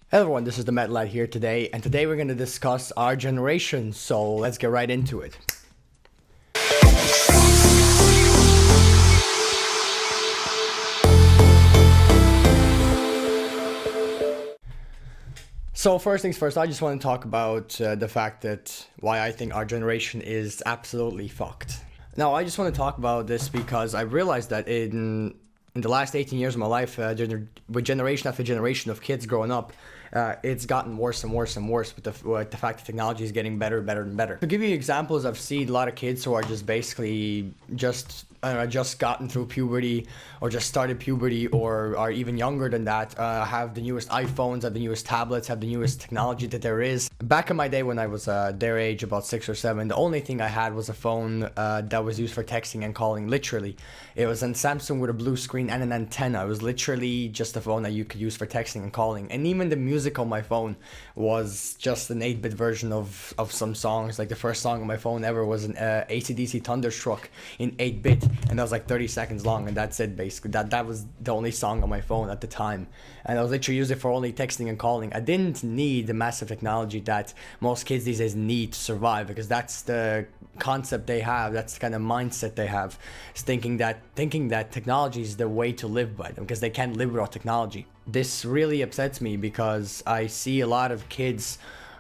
Hello everyone, this is the Met Lad here today, and today we're going to discuss our generation, so let's get right into it. So first things first, I just want to talk about the fact that why I think our generation is absolutely fucked. Now, I just want to talk about this because I realized that in the last 18 years of my life, with generation after generation of kids growing up, it's gotten worse and worse and worse with the fact that technology is getting better, better, and better. To give you examples, I've seen a lot of kids who are just basically just gotten through puberty or just started puberty or are even younger than that, have the newest iPhones, have the newest tablets, have the newest technology that there is. Back in my day when I was their age, about 6 or 7, the only thing I had was a phone that was used for texting and calling, literally. It was a Samsung with a blue screen and an antenna. It was literally just a phone that you could use for texting and calling. And even the music on my phone was just an 8-bit version of some songs. Like the first song on my phone ever was an AC/DC Thunderstruck in 8-bit. And that was like 30 seconds long, and that's it basically. That was the only song on my phone at the time, and I was literally using it for only texting and calling. I didn't need the massive technology that most kids these days need to survive, because that's the concept they have, that's the kind of mindset they have, is thinking that technology is the way to live by them, because they can't live without technology. This really upsets me because I see a lot of kids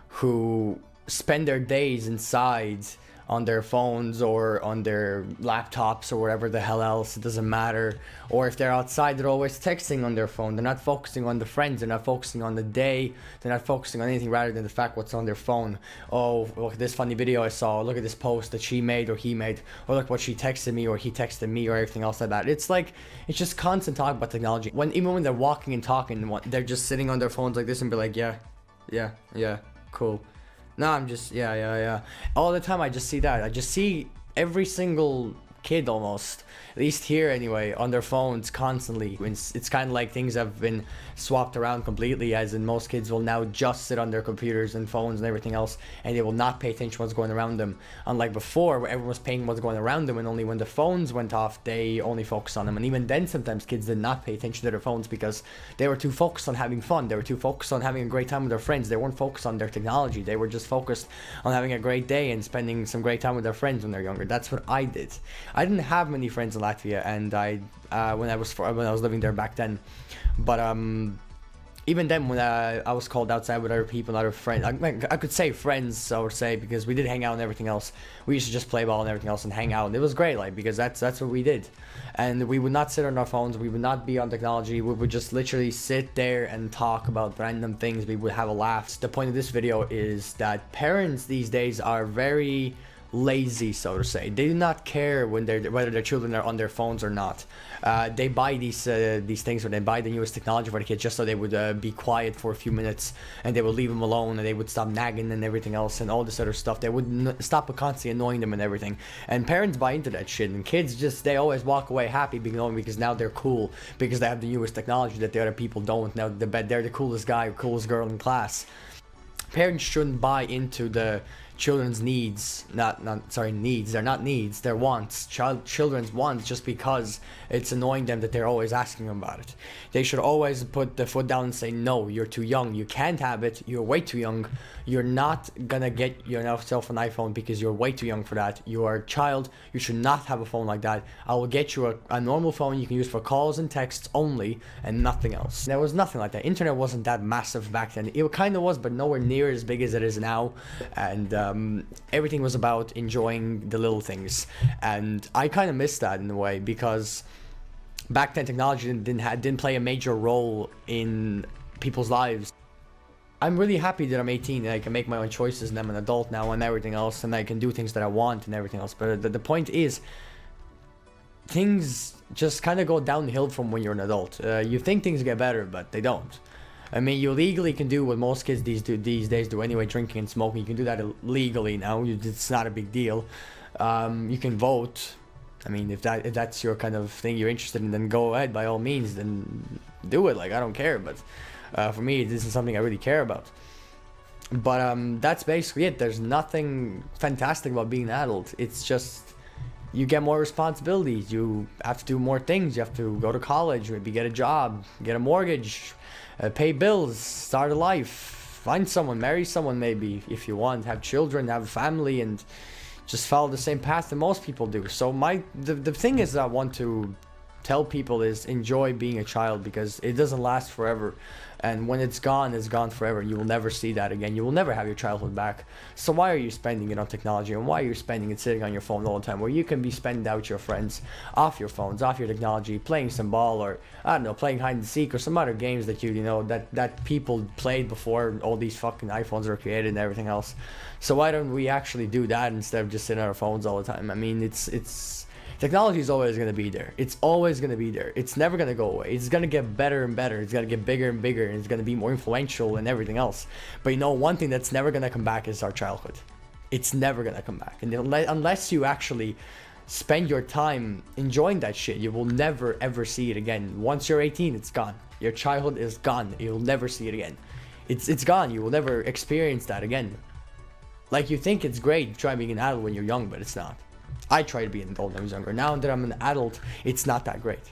who spend their days inside on their phones or on their laptops or whatever the hell else, it doesn't matter. Or if they're outside, they're always texting on their phone. They're not focusing on the friends, they're not focusing on the day, they're not focusing on anything rather than the fact what's on their phone. Oh, look at this funny video I saw, look at this post that she made or he made, or look what she texted me or he texted me, or everything else like that. It's like, it's just constant talk about technology. Even when they're walking and talking, they're just sitting on their phones like this and be like, yeah, cool. No, I'm just, yeah. All the time I just see that. I just see every single kid almost, at least here anyway, on their phones constantly. It's kind of like things have been swapped around completely, as in most kids will now just sit on their computers and phones and everything else, and they will not pay attention to what's going around them. Unlike before, where everyone was paying what's going around them, and only when the phones went off, they only focused on them. And even then, sometimes kids did not pay attention to their phones because they were too focused on having fun. They were too focused on having a great time with their friends. They weren't focused on their technology. They were just focused on having a great day and spending some great time with their friends when they're younger. That's what I did. I didn't have many friends in Latvia, and when I was living there back then, but even then, when I was called outside with other people, other friends, I could say friends, I would say, because we did hang out and everything else. We used to just play ball and everything else and hang out, and it was great, like, because that's what we did. And we would not sit on our phones, we would not be on technology, we would just literally sit there and talk about random things. We would have a laugh. The point of this video is that parents these days are very lazy, so to say. They do not care whether their children are on their phones or not. They buy these things, or they buy the newest technology for the kids just so they would be quiet for a few minutes, and they would leave them alone, and they would stop nagging and everything else and all this other stuff. They would stop constantly annoying them and everything. And parents buy into that shit, and kids they always walk away happy because now they're cool, because they have the newest technology that the other people don't. Now they're the coolest guy or coolest girl in class. Parents shouldn't buy into the children's needs, needs. They're not needs, they're wants. Children's wants, just because it's annoying them that they're always asking them about it. They should always put the foot down and say, no, you're too young, you can't have it, you're way too young, you're not gonna get yourself an iPhone because you're way too young for that. You are a child, you should not have a phone like that. I will get you a normal phone you can use for calls and texts only, and nothing else. There was nothing like that. Internet wasn't that massive back then. It kind of was, but nowhere near as big as it is now. And everything was about enjoying the little things, and I kind of miss that in a way, because back then technology didn't play a major role in people's lives. I'm really happy that I'm 18 and I can make my own choices, and I'm an adult now and everything else, and I can do things that I want and everything else. But the point is, things just kind of go downhill from when you're an adult. You think things get better, but they don't. I mean, you legally can do what most kids these days do anyway, drinking and smoking. You can do that legally now. It's not a big deal. You can vote. I mean, if that's your kind of thing you're interested in, then go ahead, by all means, then do it. Like, I don't care. But for me, this is something I really care about. But that's basically it. There's nothing fantastic about being an adult. It's just, you get more responsibilities. You have to do more things. You have to go to college, maybe get a job, get a mortgage, pay bills, start a life, find someone, marry someone maybe if you want, have children, have a family, and just follow the same path that most people do. So the thing is, I want to tell people is enjoy being a child, because it doesn't last forever, and when it's gone forever. You will never see that again. You will never have your childhood back. So why are you spending it on technology, and why are you spending it sitting on your phone all the time, where you can be spending out with your friends off your phones, off your technology, playing some ball, or I don't know, playing hide and seek, or some other games that you know that people played before all these fucking iPhones were created and everything else. So why don't we actually do that instead of just sitting on our phones all the time? I mean, it's technology is always going to be there. It's always going to be there. It's never going to go away. It's going to get better and better. It's going to get bigger and bigger, and it's going to be more influential and everything else. But you know, one thing that's never going to come back is our childhood. It's never going to come back. And unless you actually spend your time enjoying that shit, you will never ever see it again. Once you're 18, it's gone. Your childhood is gone. You'll never see it again. It's gone. You will never experience that again. Like, you think it's great to try being an adult when you're young, but it's not. I tried to be an adult when I was younger. Now that I'm an adult, it's not that great.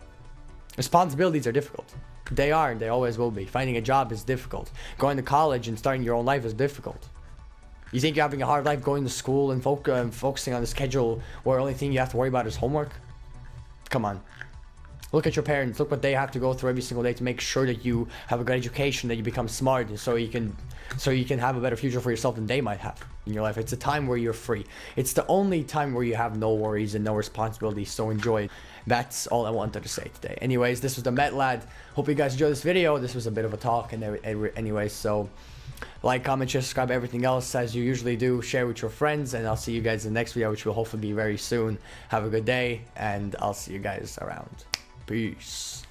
Responsibilities are difficult. They are, and they always will be. Finding a job is difficult. Going to college and starting your own life is difficult. You think you're having a hard life going to school and focusing on the schedule where the only thing you have to worry about is homework? Come on. Look at your parents. Look what they have to go through every single day to make sure that you have a good education, that you become smart, and so you can have a better future for yourself than they might have in your life. It's a time where you're free. It's the only time where you have no worries and no responsibilities, so enjoy it. That's all I wanted to say today. Anyways, this was the Met Lad. Hope you guys enjoyed this video. This was a bit of a talk, and anyways, so like, comment, share, subscribe, everything else as you usually do. Share with your friends, and I'll see you guys in the next video, which will hopefully be very soon. Have a good day, and I'll see you guys around. Peace.